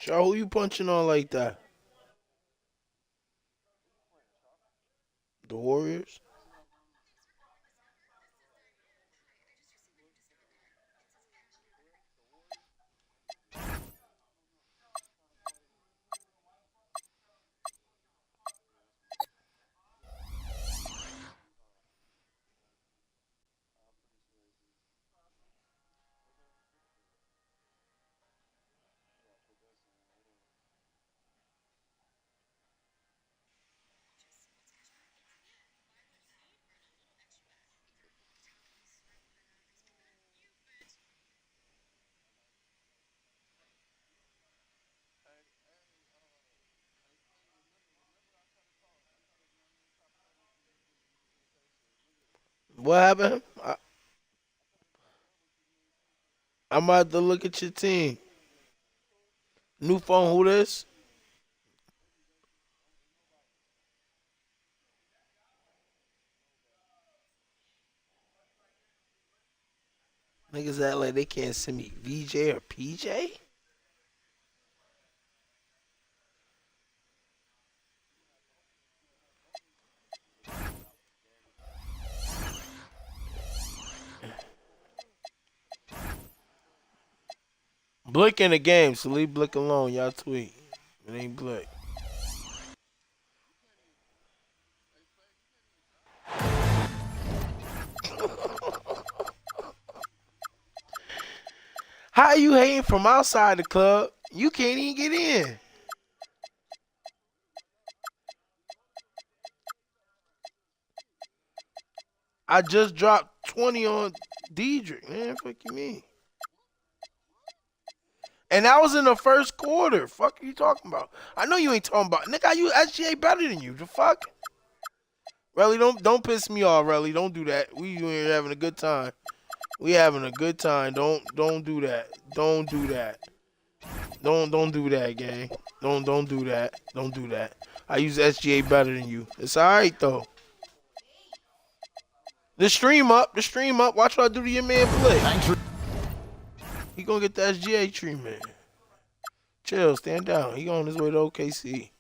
Shaw, who you punching on like that? The Warriors? What happened? I'm about to look at your team. New phone, who this? Niggas act like they can't send me VJ or PJ? Blick in the game, so leave Blick alone. Y'all tweet. It ain't Blick. How you hating from outside the club? You can't even get in. I just dropped 20 on Diedrich, man. Fuck you mean? And that was in the first quarter. Fuck are you talking about? I know you ain't talking about. Nigga, you SGA better than you. The fuck? Relly, don't piss me off, Relly. Don't do that. We ain't having a good time. We having a good time. Don't do that. Don't do that. Don't do that, gang. Don't do that. Don't do that. I use SGA better than you. It's alright though. The stream up. The stream up. Watch what I do to your man Blake. He gonna get the SGA treatment. Chill, stand down. He on his way to OKC.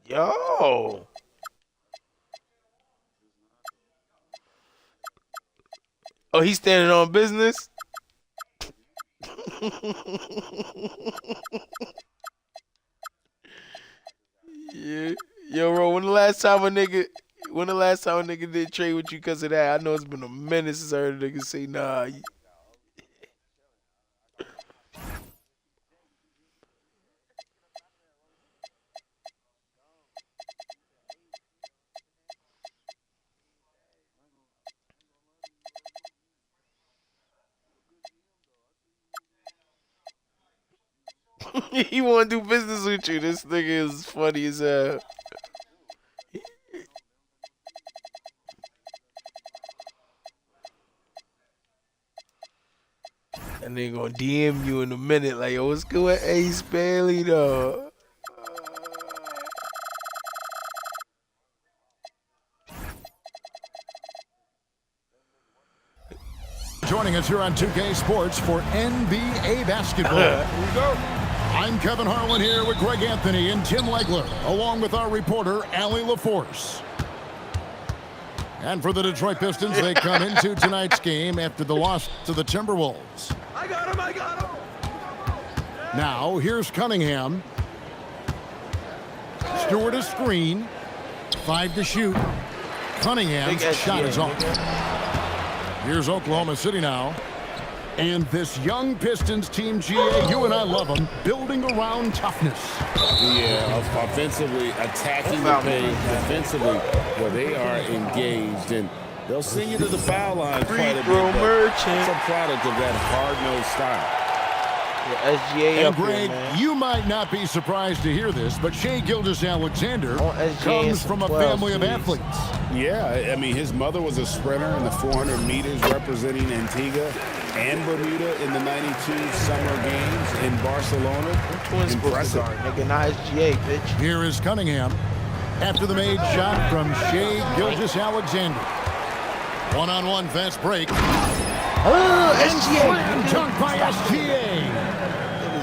Yo. Oh, he's standing on business? Yeah. Yo, bro, when the last time a nigga did trade with you because of that? I know it's been a minute since I heard a nigga say, nah. He want to do business with you. This nigga is funny as hell. And they gonna DM you in a minute like, yo, what's good with Ace Bailey, though? Joining us here on 2K Sports for NBA basketball. Here we go. I'm Kevin Harlan here with Greg Anthony and Tim Legler, along with our reporter, Allie LaForce. And for the Detroit Pistons, they come into tonight's game after the loss to the Timberwolves. I got him! Now, here's Cunningham. Stewart a screen. 5 to shoot. Cunningham's shot is off. Here's Oklahoma City now. And this young Pistons team, GA, you and I love them, building around toughness. Yeah, offensively, attacking the paint, defensively, where they are engaged. And they'll send you to the foul line quite a bit. It's a product of that hard-nosed style. SGA and Greg, you might not be surprised to hear this, but Shai Gilgeous-Alexander comes from a family of athletes. Yeah, I mean, his mother was a sprinter in the 400 meters representing Antigua and Bermuda in the 92 Summer Games in Barcelona. Impressive. Nigga, not SGA, bitch. Here is Cunningham after the made shot from Shai Gilgeous-Alexander. One-on-one fast break. SGA. Dunk by SGA.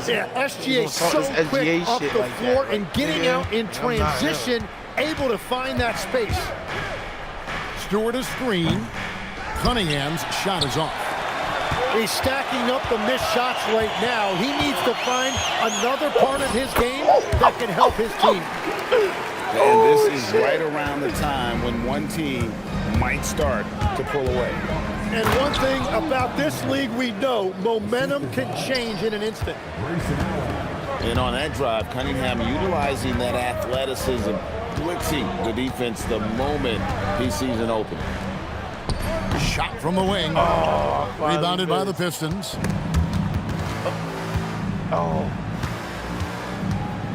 Yeah, SGA so quick off the floor and getting out in transition, able to find that space. Stewart is screen. Cunningham's shot is off. He's stacking up the missed shots right now. He needs to find another part of his game that can help his team. And this is right around the time when one team might start to pull away. And one thing about this league we know, momentum can change in an instant. And on that drive, Cunningham utilizing that athleticism, blitzing the defense the moment he sees an opening. Shot from the wing. Rebounded by the Pistons.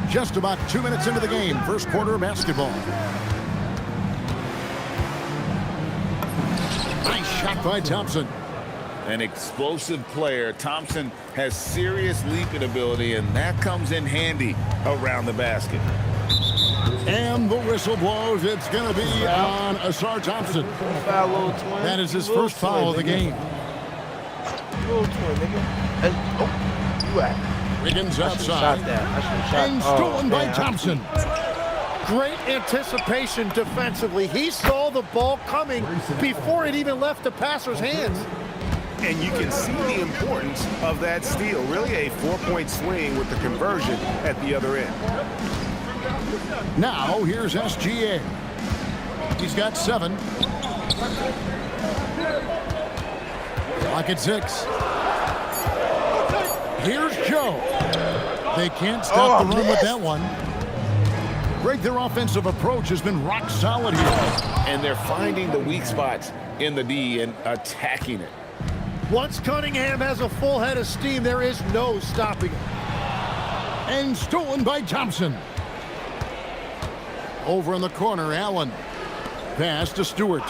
Just about 2 minutes into the game. First quarter of basketball. Nice shot by Thompson. An explosive player. Thompson has serious leaping ability, and that comes in handy around the basket. And the whistle blows. It's going to be on Asar Thompson. That is his first foul of the game. Wiggins outside. And stolen by Thompson. Great anticipation defensively. He saw the ball coming before it even left the passer's hands. And you can see the importance of that steal. Really a 4-point swing with the conversion at the other end. Now, here's SGA. He's got 7. Clock at 6. Here's Joe. They can't stop the run with that one. Greg, their offensive approach has been rock solid here. And they're finding the weak spots in the D and attacking it. Once Cunningham has a full head of steam, there is no stopping him. And stolen by Thompson. Over in the corner, Allen. Pass to Stewart.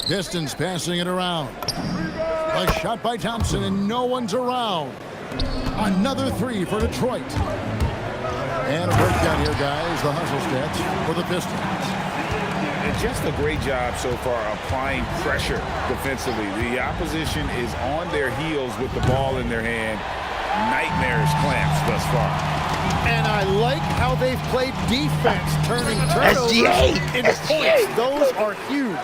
Pistons passing it around. A shot by Thompson, and no one's around. Another 3 for Detroit. And a breakdown here, guys. The hustle stats for the Pistons. And just a great job so far applying pressure defensively. The opposition is on their heels with the ball in their hand. Nightmares clamps thus far. And I like how they've played defense, turning turnovers into points. Those are huge.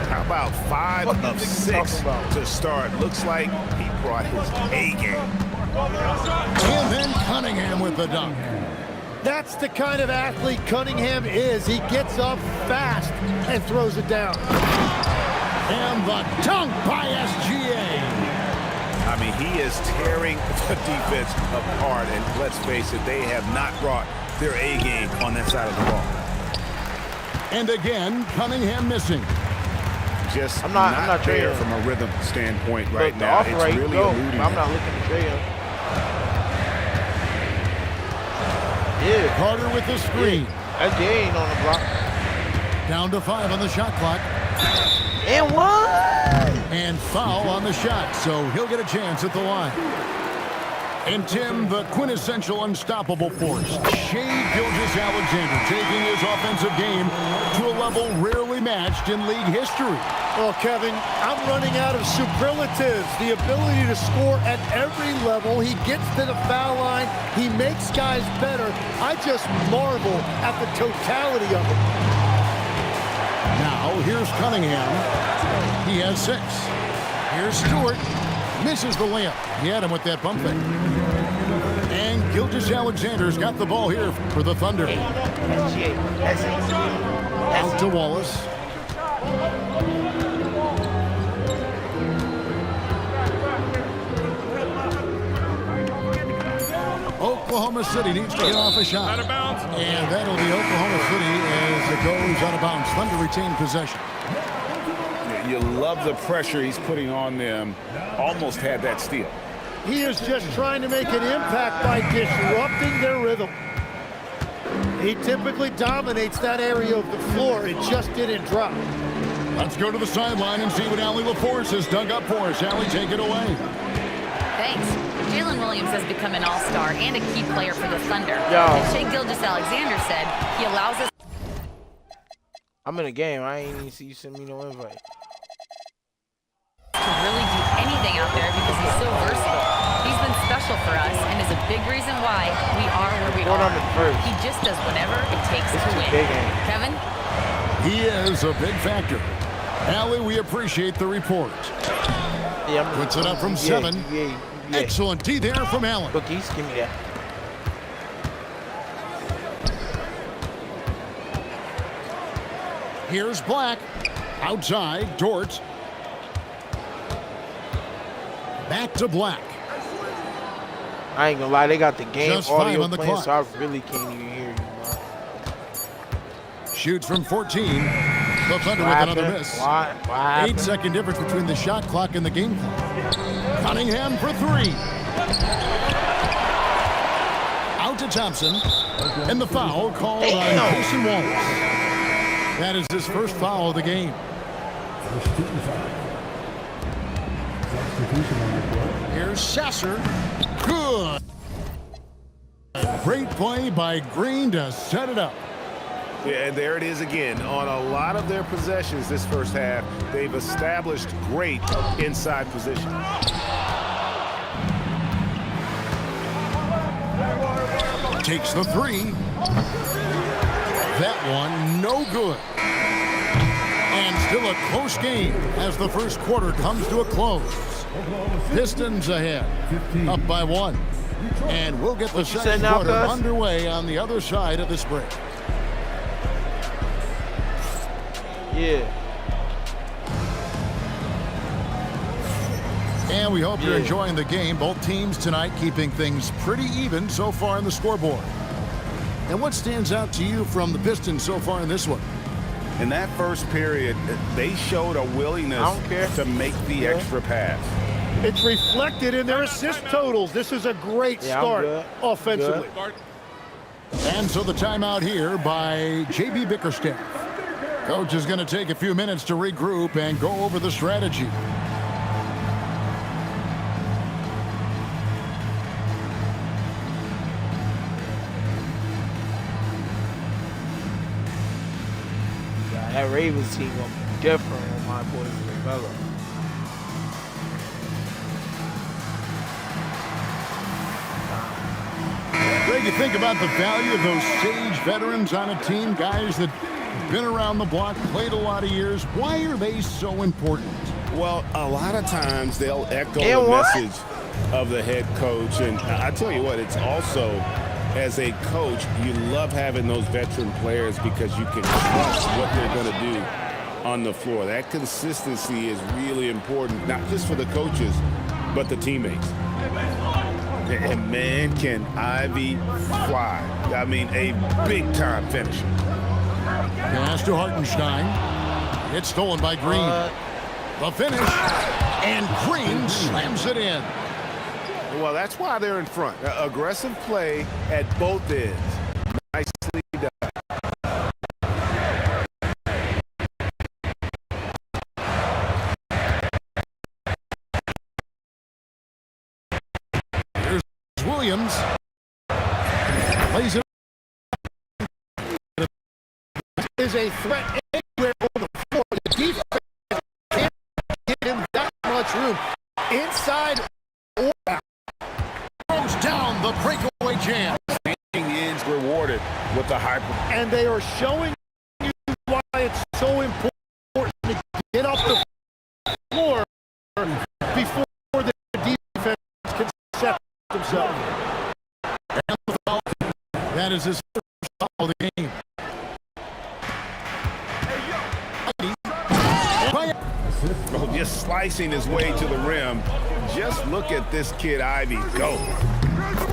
How about 5 of 6 to start? Looks like he brought his A game. And then Cunningham with the dunk. That's the kind of athlete Cunningham is. He gets up fast and throws it down. And the dunk by SGA. I mean, he is tearing the defense apart, and let's face it, they have not brought their A game on that side of the ball. And again, Cunningham missing. Just I'm not there trading from a rhythm standpoint right the now. offer It's rate, really go. eluding I'm him. not looking to trade him. Yeah. Carter with the screen. SGA ain't on the block. Down to 5 on the shot clock. And what? And foul on the shot, so he'll get a chance at the line. And Tim, the quintessential unstoppable force, Shai Gilgeous-Alexander, taking his offensive game to a level rarely matched in league history. Well, Kevin, I'm running out of superlatives. The ability to score at every level. He gets to the foul line. He makes guys better. I just marvel at the totality of it. Now, here's Cunningham. He has 6. Here's Stewart. Misses the layup. He had him with that bump fake. And Gilgeous-Alexander's got the ball here for the Thunder. Out to Wallace. Oklahoma City needs to get off a shot. Out of bounds. And that'll be Oklahoma City as it goes out of bounds. Thunder retain possession. You love the pressure he's putting on them. Almost had that steal. He is just trying to make an impact by disrupting their rhythm. He typically dominates that area of the floor. It just didn't drop. Let's go to the sideline and see what Allie LaForce has dug up for us. Allie, take it away. Thanks. Jalen Williams has become an all-star and a key player for the Thunder. Yo. Shai Gilgeous-Alexander said he allows us. I'm in a game. I ain't even see you send me no invite. anything out there because he's so versatile. He's been special for us and is a big reason why we are where we are. He just does whatever it takes to win. Kevin? He is a big factor. Allie, we appreciate the report. Puts it up from 7. Excellent D there from Allen. Cookies, give me that. Here's Black. Outside, Dort. Back to Black. I ain't gonna lie, they got the game Just 5 audio on the playing, clock. so I really can't even hear you, man. Shoots from 14. The Thunder with another miss. 8-second difference between the shot clock and the game clock. Cunningham for 3. Out to Thompson. And the foul called on Jason Wallace. That is his first foul of the game. Here's Sasser. Good. Great play by Green to set it up. Yeah, and there it is again. On a lot of their possessions this first half, they've established great inside position. Takes the 3. That one no good. And still a close game as the first quarter comes to a close. Pistons ahead, up by 1. And we'll get the second quarter underway on the other side of this break. Yeah. And we hope you're enjoying the game. Both teams tonight keeping things pretty even so far in the scoreboard. And what stands out to you from the Pistons so far in this one? In that first period, they showed a willingness to make the extra pass. It's reflected in their assist totals. This is a great start offensively. And so the timeout here by J.B. Bickerstaff. Coach is going to take a few minutes to regroup and go over the strategy. That Ravens team will be different when my boys develop. Greg, you think about the value of those sage veterans on a team, guys that been around the block, played a lot of years. Why are they so important? Well, a lot of times they'll echo the message of the head coach. And I tell you what, it's also, as a coach, you love having those veteran players because you can trust what they're going to do on the floor. That consistency is really important, not just for the coaches, but the teammates. And man, can Ivy fly. I mean, a big-time finisher. Pass to Hartenstein. It's stolen by Green. The finish. And Green slams it in. Well, that's why they're in front. Aggressive play at both ends. Nicely done. Here's Williams. Plays it. Is a threat anywhere on the floor. The defense can't give him that much room. Inside or out. Throws down the breakaway jam. Ends rewarded with the hyper. And they are showing you why it's so important to get off the floor before the defense can set themselves. That is his first foul of the game. Oh, just slicing his way to the rim. Just look at this kid Ivy go.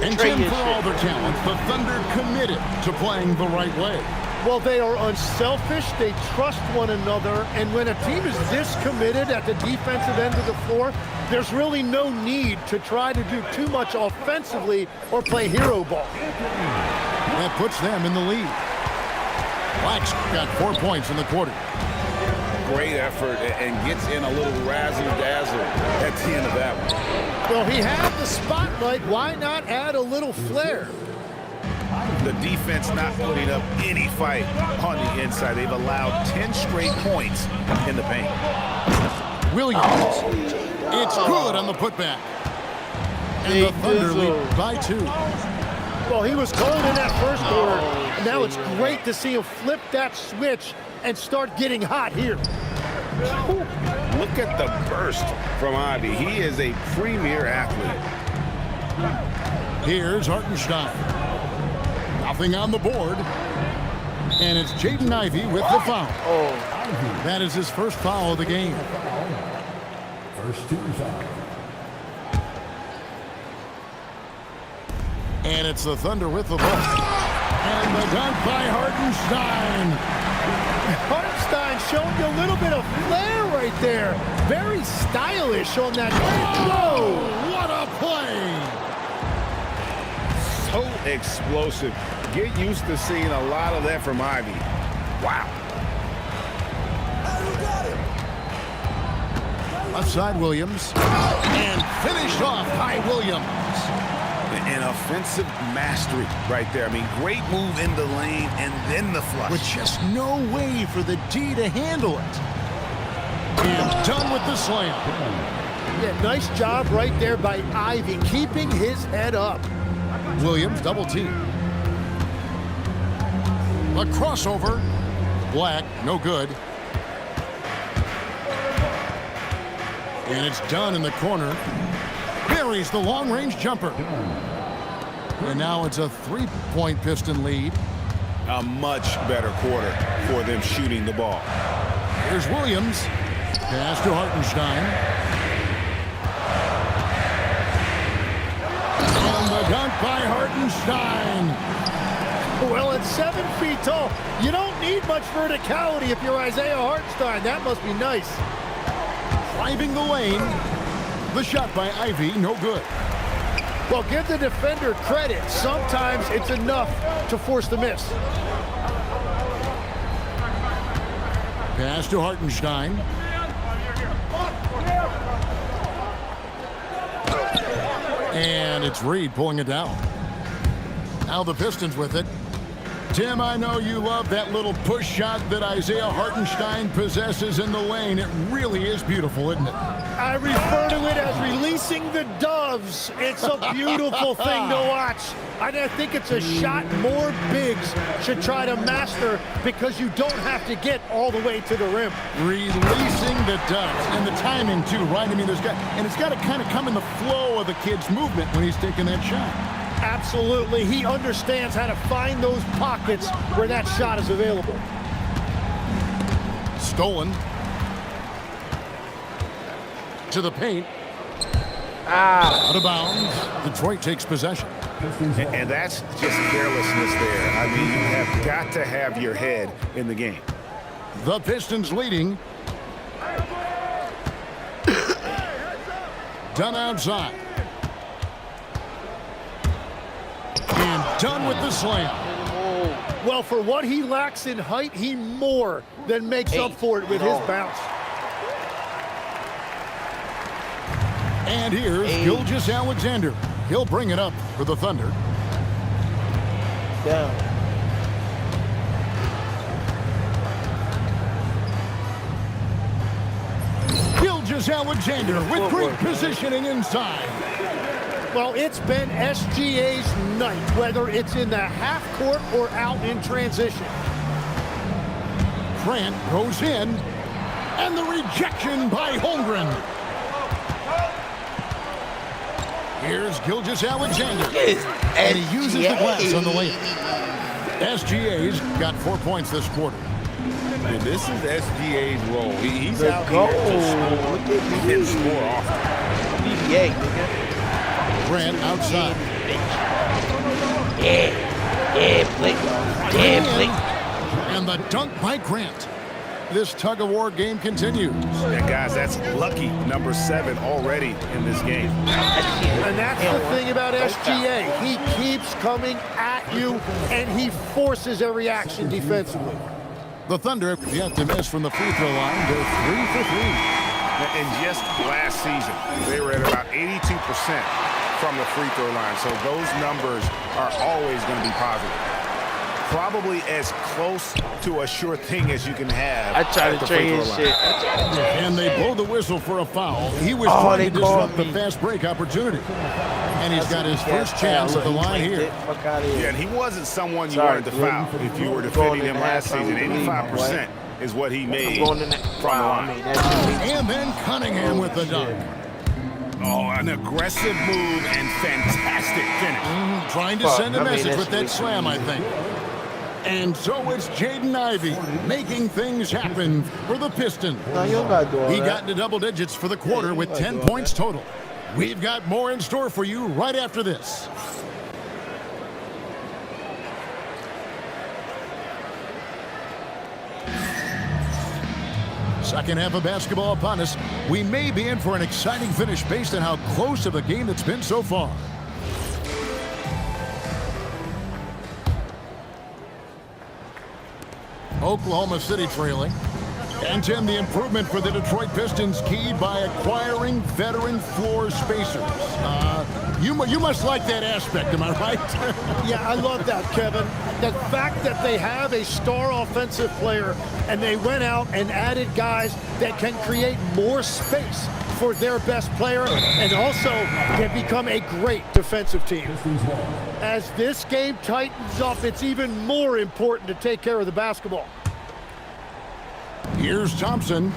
And Tim, for all their talent, the Thunder committed to playing the right way. Well, they are unselfish. They trust one another. And when a team is this committed at the defensive end of the floor, there's really no need to try to do too much offensively or play hero ball. That puts them in the lead. Black's got 4 points in the quarter. Great effort and gets in a little razzle-dazzle at the end of that one. Well, he had the spotlight. Why not add a little flair? The defense not putting up any fight on the inside. They've allowed 10 straight points in the paint. Williams It's good on the putback. And the Thunder lead by 2. Well, he was cold in that first quarter, and now it's great to see him flip that switch and start getting hot here. Look at the burst from Ivy. He is a premier athlete. Here's Hartenstein. Nothing on the board. And it's Jaden Ivey with the foul. That is his first foul of the game. First team foul. And it's the Thunder with the ball. And the dunk by Hartenstein. Hartenstein showing you a little bit of flair right there. Very stylish on that. Whoa! What a play! So explosive. Get used to seeing a lot of that from Ivy. Wow. Left side Williams. And finished off by Williams. An offensive mastery right there. I mean, great move in the lane and then the flush. With just no way for the D to handle it. And done with the slam. Yeah, nice job right there by Ivy, keeping his head up. Williams double team. A crossover. Black, no good. And it's done in the corner. Buries the long-range jumper. And now it's a 3-point Piston lead. A much better quarter for them shooting the ball. Here's Williams. Pass to Hartenstein. And the dunk by Hartenstein. Well, at 7 feet tall, you don't need much verticality if you're Isaiah Hartenstein. That must be nice. Driving the lane. The shot by Ivy, no good. Well, give the defender credit. Sometimes it's enough to force the miss. Pass to Hartenstein. And it's Reed pulling it down. Now the Pistons with it. Tim, I know you love that little push shot that Isaiah Hartenstein possesses in the lane. It really is beautiful, isn't it? I refer to it as releasing the doves. It's a beautiful thing to watch. I think it's a shot more bigs should try to master because you don't have to get all the way to the rim. Releasing the doves. And the timing, too, right? I mean, it's got to kind of come in the flow of the kid's movement when he's taking that shot. Absolutely. He understands how to find those pockets where that shot is available. Stolen. To the paint. Out of bounds. Detroit takes possession. And that's just carelessness there. I mean, you have got to have your head in the game. The Pistons leading. Done outside. And done with the slam. Well, for what he lacks in height, he more than makes up for it with his bounce. And here's Gilgeous-Alexander. He'll bring it up for the Thunder. Down. Gilgeous-Alexander with great positioning inside. Well, it's been SGA's night, whether it's in the half court or out in transition. Grant goes in, and the rejection by Holmgren. Here's Gilgeous-Alexander, and he uses the glass on the layup. SGA's got 4 points this quarter. And this is SGA's role. He's out here to score and score often. BBA, nigga. Grant outside. Yeah, Blake. And the dunk by Grant. This tug-of-war game continues. And guys, that's lucky number 7 already in this game. And that's the thing about SGA. He keeps coming at you, and he forces every action defensively. The Thunder yet to miss from the free throw line. They're 3 for 3. And just last season, they were at about 82% from the free throw line. So those numbers are always going to be positive. probably as close to a sure thing as you can have. I tried to trade his shit. And they blow the whistle for a foul. He was trying to disrupt the fast break opportunity. And he's got his first chance at the line here. Yeah, and he wasn't someone you wanted to foul. If you were defending him last season, 85% is what he made from the line. And then Cunningham with the dunk. Oh, an aggressive move and fantastic finish. Trying to send a message with that slam, I think. And so it's Jaden Ivey making things happen for the Pistons. No, you don't gotta do all He that. got into double digits for the quarter with 10 points total. We've got more in store for you right after this. Second half of basketball upon us. We may be in for an exciting finish based on how close of a game it's been so far. Oklahoma City trailing. And Tim, the improvement for the Detroit Pistons keyed by acquiring veteran floor spacers. You must like that aspect, am I right? Yeah, I love that, Kevin. The fact that they have a star offensive player and they went out and added guys that can create more space for their best player and also can become a great defensive team. As this game tightens up, it's even more important to take care of the basketball. Here's Thompson.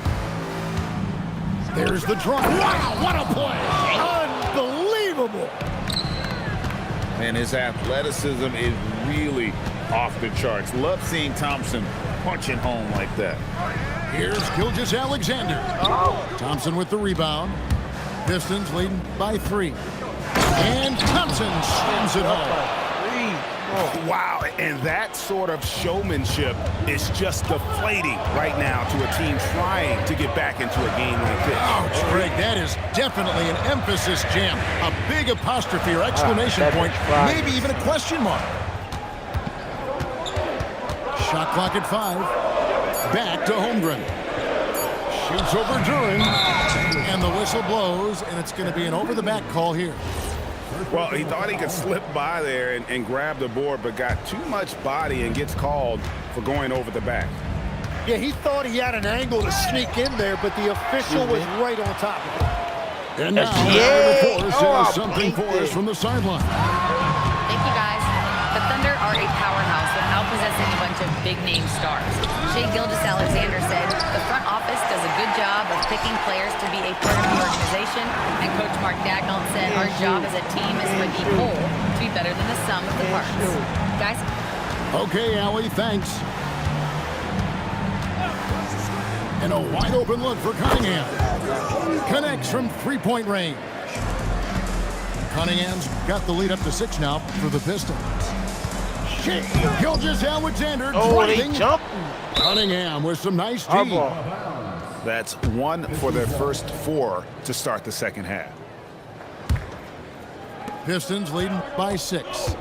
There's the drive. Wow, what a play! Unbelievable! And his athleticism is really off the charts. Love seeing Thompson punching home like that. Here's Gilgeous-Alexander. Thompson with the rebound. Pistons leading by 3. And Thompson slams it home. Wow, and that sort of showmanship is just deflating right now to a team trying to get back into a game like this. Ouch, Greg, that is definitely an emphasis jam. A big apostrophe or exclamation point, maybe even a question mark. Shot clock at 5. Back to Holmgren. Shoots over Duran. And the whistle blows, and it's going to be an over-the-back call here. Well, he thought he could slip by there and grab the board, but got too much body and gets called for going over the back. Yeah, he thought he had an angle to sneak in there, but the official was right on top of it. And now, the Force has something for us from the sideline. Thank you, guys. The Thunder are a powerhouse without possessing a bunch of big-name stars. Shai Gilgeous-Alexander said, the front office does a good job of picking players to be a part of the organization, and Coach Mark Dagnall said our job as a team is for the whole to be better than the sum of the parts. Guys? Okay, Allie, thanks. And a wide-open look for Cunningham. Connects from three-point range. Cunningham's got the lead up to 6 now for the Pistons. Gilgeous-Alexander driving. Cunningham with some nice D. That's 1 for their first 4 to start the second half. Pistons leading by 6.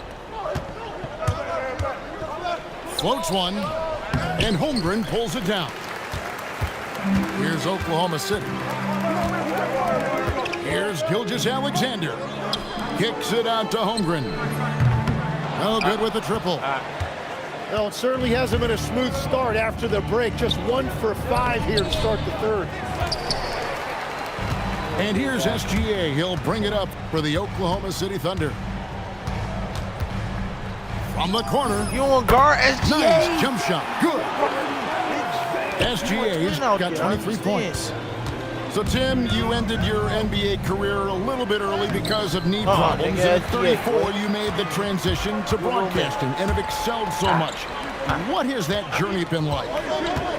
Floats one, and Holmgren pulls it down. Here's Oklahoma City. Here's Gilgeous-Alexander. Kicks it out to Holmgren. No good with the triple. Well, it certainly hasn't been a smooth start after the break. Just 1 for 5 here to start the third. And here's SGA. He'll bring it up for the Oklahoma City Thunder. From the corner. You want guard SGA? Nice jump shot. Good. SGA's got 23 points. So, Tim, you ended your NBA career a little bit early because of knee problems. At 34, you made the transition to broadcasting and have excelled so much. What has that journey been like?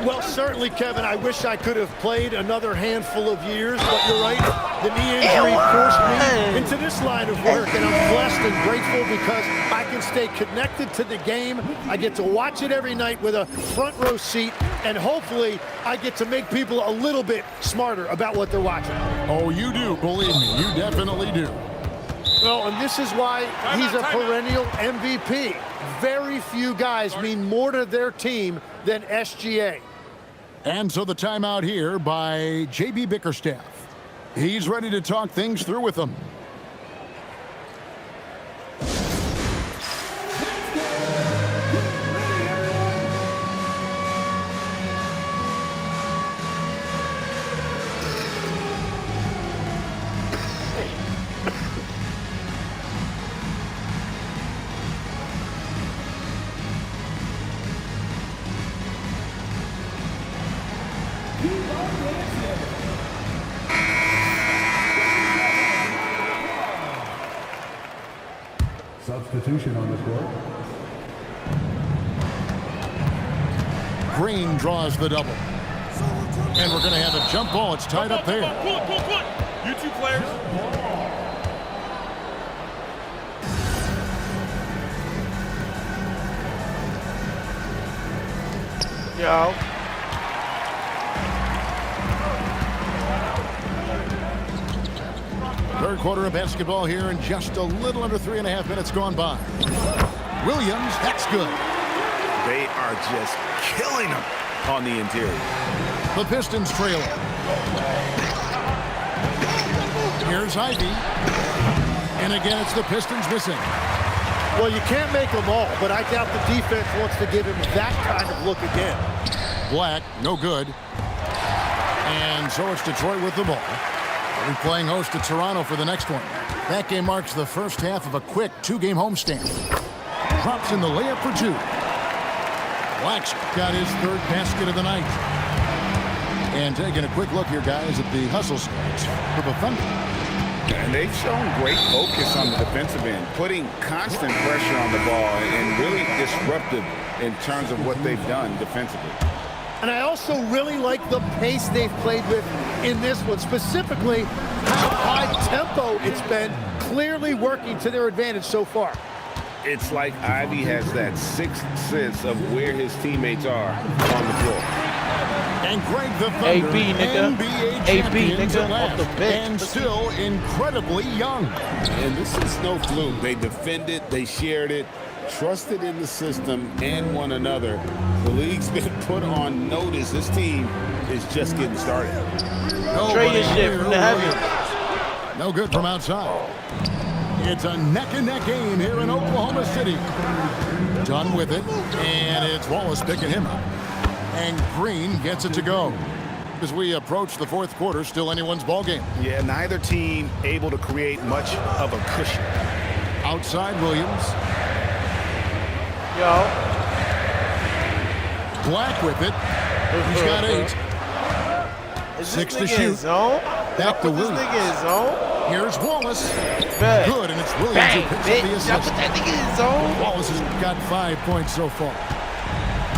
Well, certainly, Kevin, I wish I could have played another handful of years, but you're right. The knee injury forced me into this line of work, and I'm blessed and grateful because I can stay connected to the game. I get to watch it every night with a front row seat, and hopefully I get to make people a little bit smarter about what they're watching. Oh, you do, believe me. You definitely do. Well, and this is why he's a perennial MVP. Very few guys mean more to their team than SGA. And so the timeout here by J.B. Bickerstaff. He's ready to talk things through with them. Substitution on the court. Green draws the double. And we're going to have a jump ball. It's tied up there. You two players. Yo. Third quarter of basketball here, and just a little under 3.5 minutes gone by. Williams, that's good. They are just killing them on the interior. The Pistons trail it. Here's Ivy. And again, it's the Pistons missing. Well, you can't make them all, but I doubt the defense wants to give him that kind of look again. Black, no good. And so it's Detroit with the ball. We're playing host to Toronto for the next one. That game marks the first half of a quick 2-game homestand. Drops in the layup for 2. Black's got his third basket of the night. And taking a quick look here, guys, at the hustle stats for the Thunder. And they've shown great focus on the defensive end, putting constant pressure on the ball and really disruptive in terms of what they've done defensively. And I also really like the pace they've played with in this one, specifically how high tempo it's been, clearly working to their advantage so far. It's like Ivy has that sixth sense of where his teammates are on the floor. And Greg the Thunder, AB, nigga. NBA AB, champions nigga, at last, off the bench. and still incredibly young. And this is no fluke. They defended, they shared it, trusted in the system and one another. The league's been put on notice. This team is just getting started. Trade your shit from the heavens. No good from outside. It's a neck-and-neck game here in Oklahoma City. Done with it, and it's Wallace picking him up. And Green gets it to go. As we approach the fourth quarter, still anyone's ball game. Yeah, neither team able to create much of a cushion. Outside Williams. Yo. Black with it. He's got 8. Is 6 this to nigga in shoot. zone? Back to Put this Williams. nigga in zone? Here's Wallace. Bet. Good, and it's Williams Bang, who picks up bitch. the Y'all assist. put that nigga in zone? Wallace has got 5 points so far.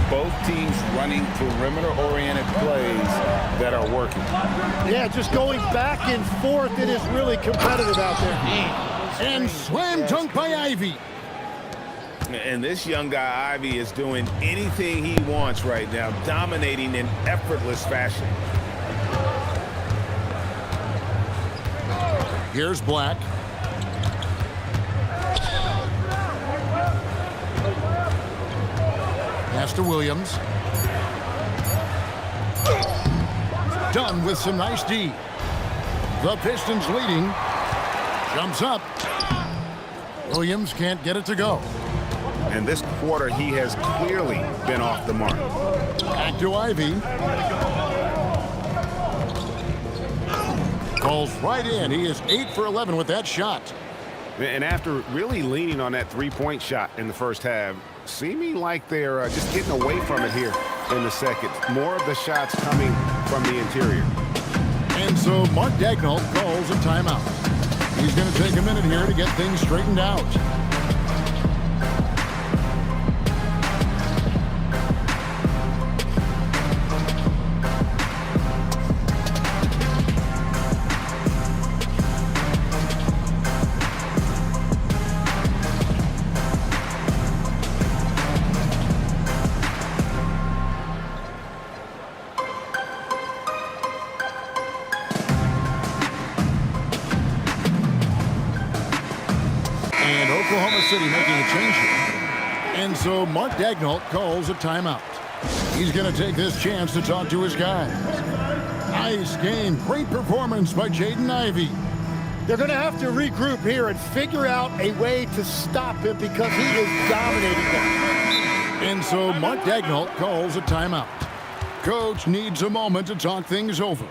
Both teams running perimeter-oriented plays that are working. Yeah, just going back and forth, it is really competitive out there. And slam dunk by Ivy. And this young guy, Ivy, is doing anything he wants right now, dominating in effortless fashion. Here's Black. Pass to Williams. Done with some nice D. The Pistons leading. Jumps up. Williams can't get it to go. And this quarter, he has clearly been off the mark. Back to Ivy. Falls right in. He is 8 for 11 with that shot. And after really leaning on that three-point shot in the first half, seeming like they're just getting away from it here in the second. More of the shots coming from the interior. And so Mark Daigneault calls a timeout. He's going to take a minute here to get things straightened out. And Oklahoma City making a change here. And so Mark Daigneault calls a timeout. He's going to take this chance to talk to his guys. Nice game. Great performance by Jaden Ivey. They're going to have to regroup here and figure out a way to stop him because he is dominating them. And so Mark Daigneault calls a timeout. Coach needs a moment to talk things over.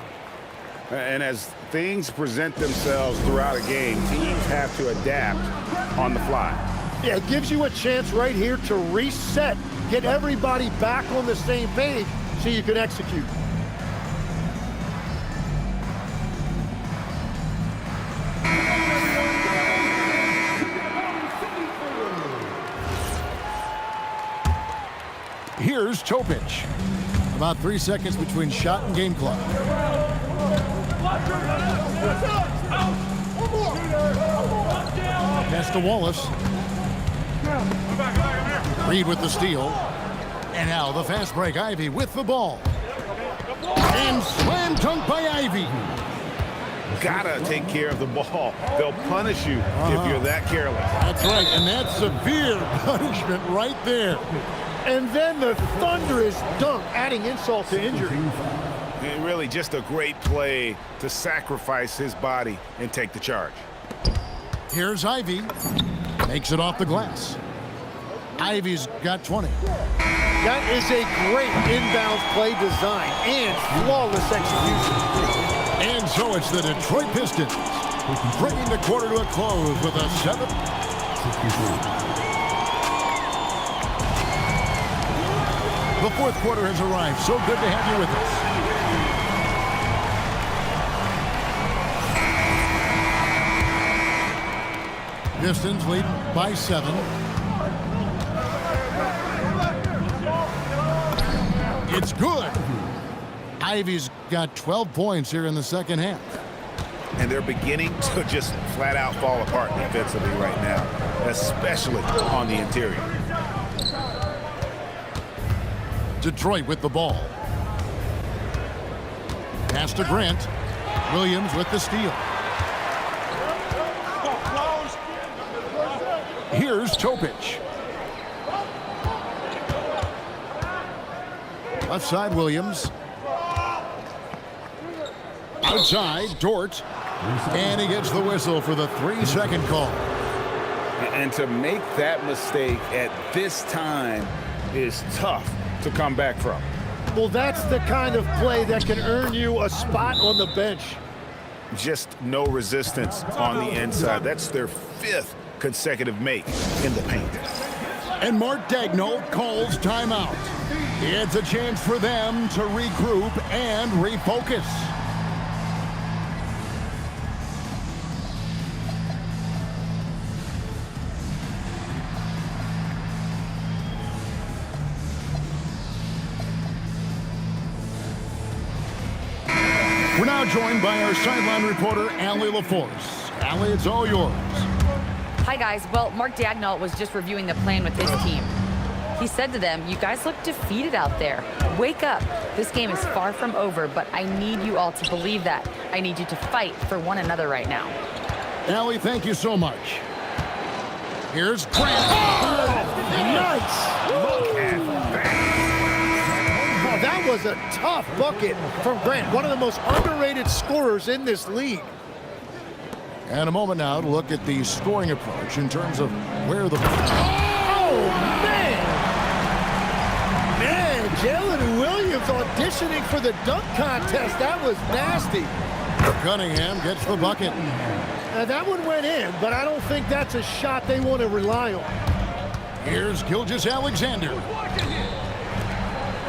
And as things present themselves throughout a game, teams have to adapt on the fly. Yeah, it gives you a chance right here to reset, get everybody back on the same page so you can execute. Here's Topic. About 3 seconds between shot and game clock. Pass to Wallace. Reed with the steal. And now the fast break. Ivy with the ball. And slam dunk by Ivy. Gotta take care of the ball. They'll punish you if you're that careless. That's right, and that's severe punishment right there. And then the thunderous dunk, adding insult to injury. And really just a great play to sacrifice his body and take the charge. Here's Ivy. Makes it off the glass. Ivy's got 20. That is a great inbound play design and flawless execution. And so it's the Detroit Pistons bringing the quarter to a close with a 7. The fourth quarter has arrived. So good to have you with us. Pistons lead by 7. It's good. Ivy's got 12 points here in the second half. And they're beginning to just flat out fall apart defensively right now, especially on the interior. Detroit with the ball. Pass to Grant. Williams with the steal. Here's Topic. Left side, Williams. Outside, Dort. And he gets the whistle for the 3-second call. And to make that mistake at this time is tough to come back from. Well, that's the kind of play that can earn you a spot on the bench. Just no resistance on the inside. That's their 5th consecutive make in the paint. And Mark Daigneault calls timeout. It's a chance for them to regroup and refocus. We're now joined by our sideline reporter, Allie LaForce. Allie, it's all yours. Hi, guys. Well, Mark Daigneault was just reviewing the plan with his team. He said to them, you guys look defeated out there. Wake up. This game is far from over, but I need you all to believe that. I need you to fight for one another right now. Allie, thank you so much. Here's Grant. Nice! Look at that. Oh, that was a tough bucket from Grant, one of the most underrated scorers in this league. And a moment now to look at the scoring approach in terms of where the... Oh, man! Man, Jalen Williams auditioning for the dunk contest. That was nasty. Cunningham gets the bucket. That one went in, but I don't think that's a shot they want to rely on. Here's Gilgeous-Alexander.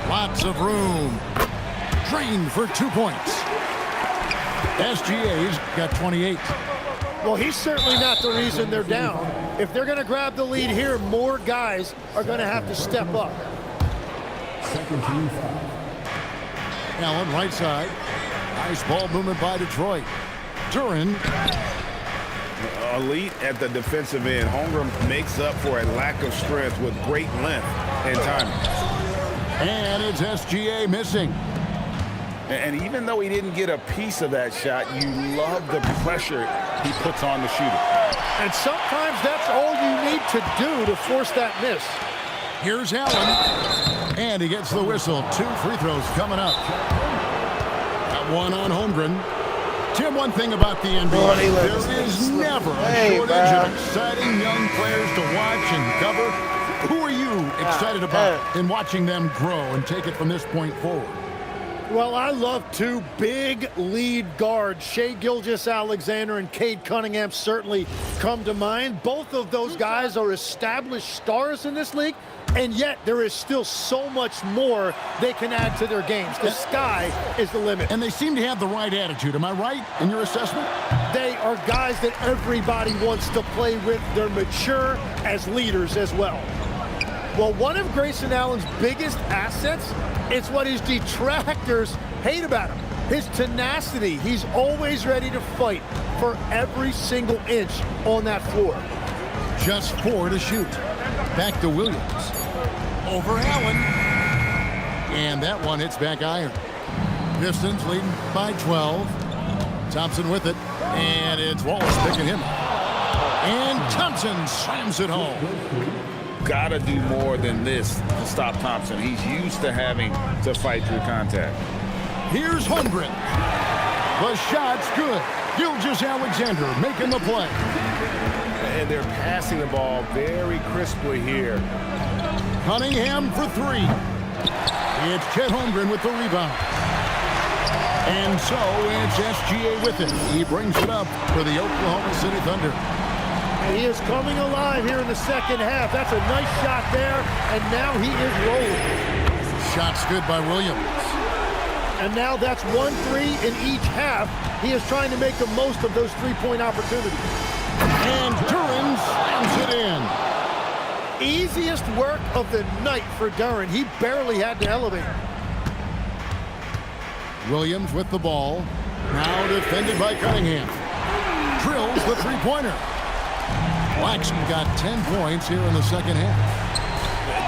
Lots of room. Drained for 2 points. SGA's got 28. Well, he's certainly not the reason they're down. If they're going to grab the lead here, more guys are going to have to step up. Allen, right side. Nice ball movement by Detroit. Duran. Elite at the defensive end. Holmgren makes up for a lack of strength with great length and timing. And it's SGA missing. And even though he didn't get a piece of that shot, you love the pressure he puts on the shooter. And sometimes that's all you need to do to force that miss. Here's Allen. And he gets the whistle. 2 free throws coming up. That one on Holmgren. Tim, one thing about the NBA, there is never a shortage of exciting young players to watch and cover. Who are you excited about in watching them grow and take it from this point forward? Well, I love 2 big lead guards. Shai Gilgeous-Alexander and Cade Cunningham certainly come to mind. Both of those guys are established stars in this league, and yet there is still so much more they can add to their games. The sky is the limit. And they seem to have the right attitude. Am I right in your assessment? They are guys that everybody wants to play with. They're mature as leaders as well. Well, one of Grayson Allen's biggest assets is what his detractors hate about him. His tenacity. He's always ready to fight for every single inch on that floor. Just 4 to shoot. Back to Williams. Over Allen. And that one hits back iron. Pistons leading by 12. Thompson with it. And it's Wallace picking him up. And Thompson slams it home. Got to do more than this to stop Thompson. He's used to having to fight through contact. Here's Holmgren. The shot's good. Gilgeous-Alexander making the play. And they're passing the ball very crisply here. Cunningham for 3. It's Chet Holmgren with the rebound. And so it's SGA with it. He brings it up for the Oklahoma City Thunder. He is coming alive here in the second half. That's a nice shot there, and now he is rolling. Shot's good by Williams. And now that's 1-3 in each half. He is trying to make the most of those three-point opportunities. And Duran slams it in. Easiest work of the night for Duran. He barely had to elevate. Williams with the ball. Now defended by Cunningham. Drills the three-pointer. Laxton got 10 points here in the second half.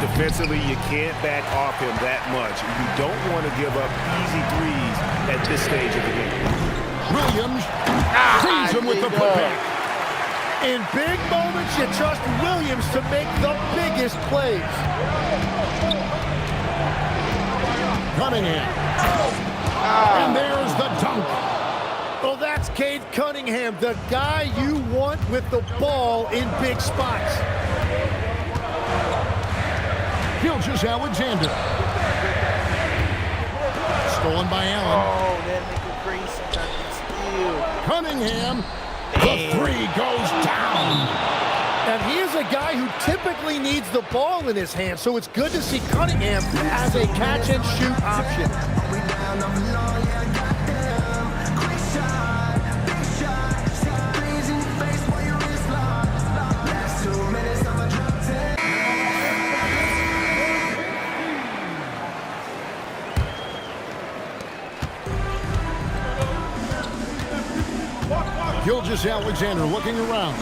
Defensively, you can't back off him that much. You don't want to give up easy threes at this stage of the game. Williams frees him with the putback. In big moments, you trust Williams to make the biggest plays. Cunningham. And there's the dunk. Well, that's Cade Cunningham, the guy you want with the ball in big spots. Gilgeous-Alexander. Stolen by Allen. Oh, that nigga Grayson got this steal. Cunningham. The 3 goes down. And he is a guy who typically needs the ball in his hand, so it's good to see Cunningham as a catch-and-shoot option. Gilgeous-Alexander looking around.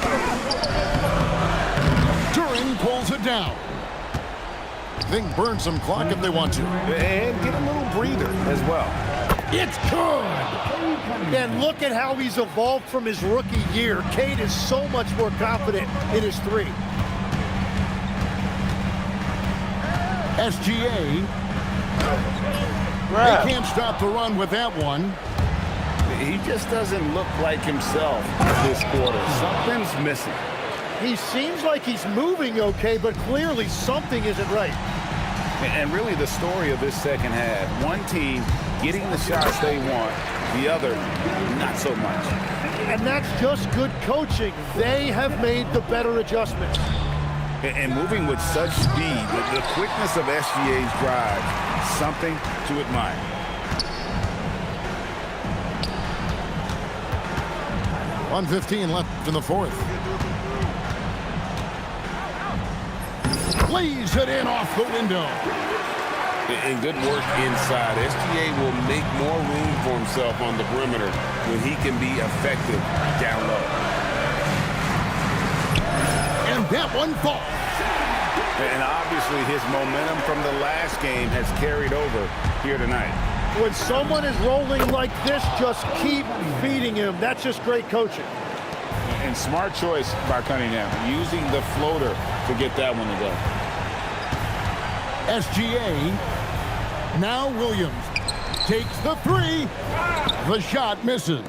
Duran pulls it down. Think burn some clock if they want to. And get a little breather as well. It's good. And look at how he's evolved from his rookie year. Cade is so much more confident in his 3. SGA. They can't stop the run with that one. He just doesn't look like himself this quarter. Something's missing. He seems like he's moving okay, but clearly something isn't right. And really the story of this second half, one team getting the shots they want, the other not so much. And that's just good coaching. They have made the better adjustments. And moving with such speed, the quickness of SGA's drive, something to admire. 1:15 left in the fourth. Lays it in off the window. And good work inside. SGA will make more room for himself on the perimeter when he can be effective down low. And that one falls. And obviously his momentum from the last game has carried over here tonight. When someone is rolling like this, just keep feeding him. That's just great coaching. And smart choice by Cunningham, using the floater to get that one to go. SGA. Now Williams takes the 3. The shot misses.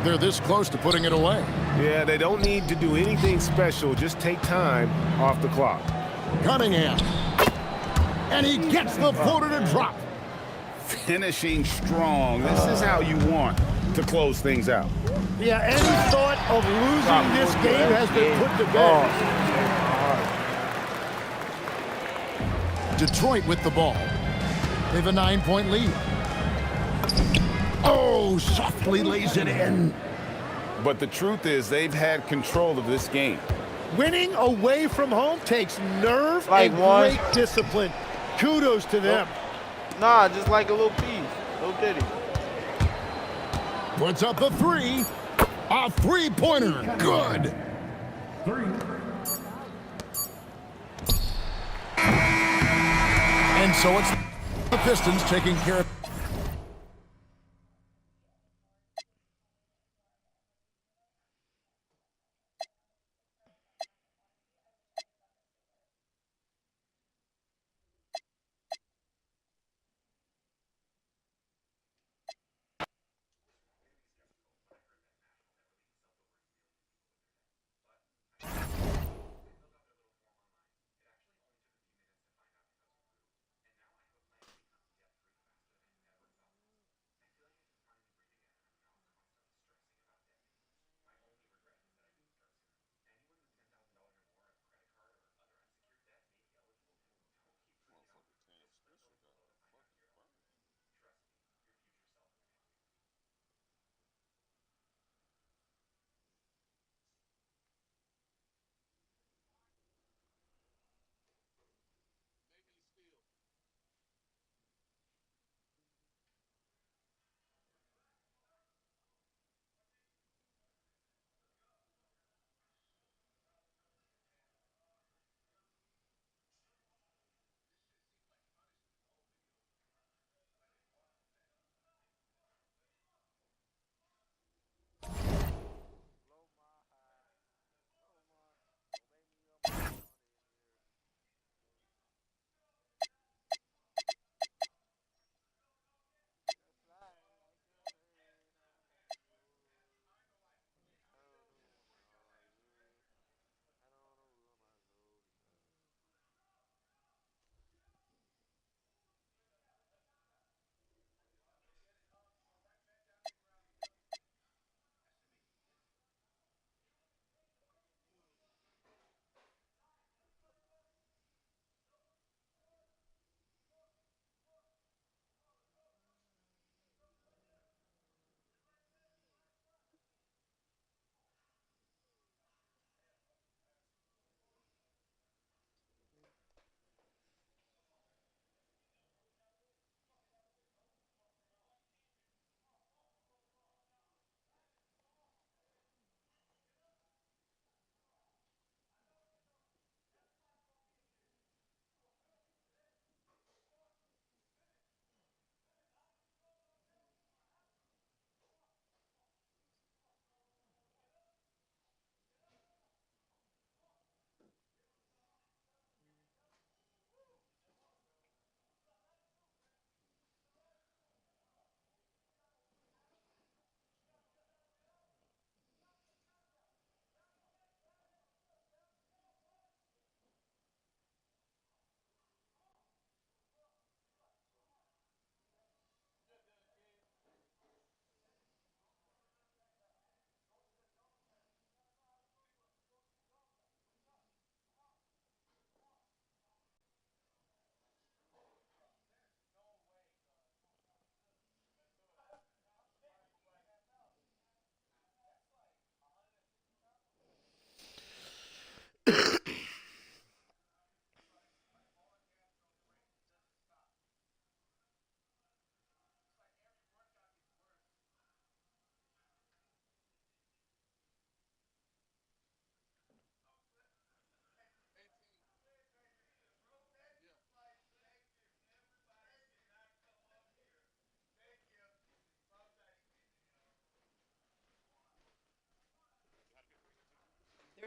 They're this close to putting it away. Yeah, they don't need to do anything special. Just take time off the clock. Cunningham. And he gets the floater to drop. Finishing strong. This is how you want to close things out. Yeah, any thought of losing this game has been put to bed. Detroit with the ball. They have a 9-point lead. Oh, softly lays it in. But the truth is they've had control of this game. Winning away from home takes nerve Like and one. great discipline. Kudos to them. Nah, just like a little piece. No diddy. Puts up the three. A three-pointer. Good. And so it's the Pistons taking care of.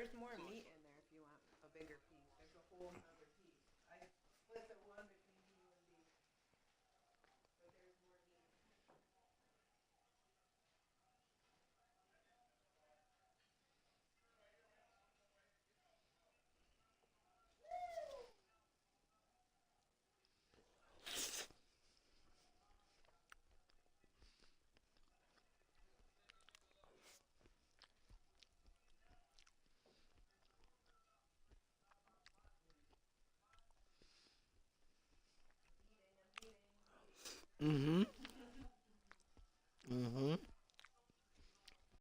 There's more meat in there if you want a bigger piece. There's a whole other piece. I split the one between you and B, but there's more meat. Mm-hmm.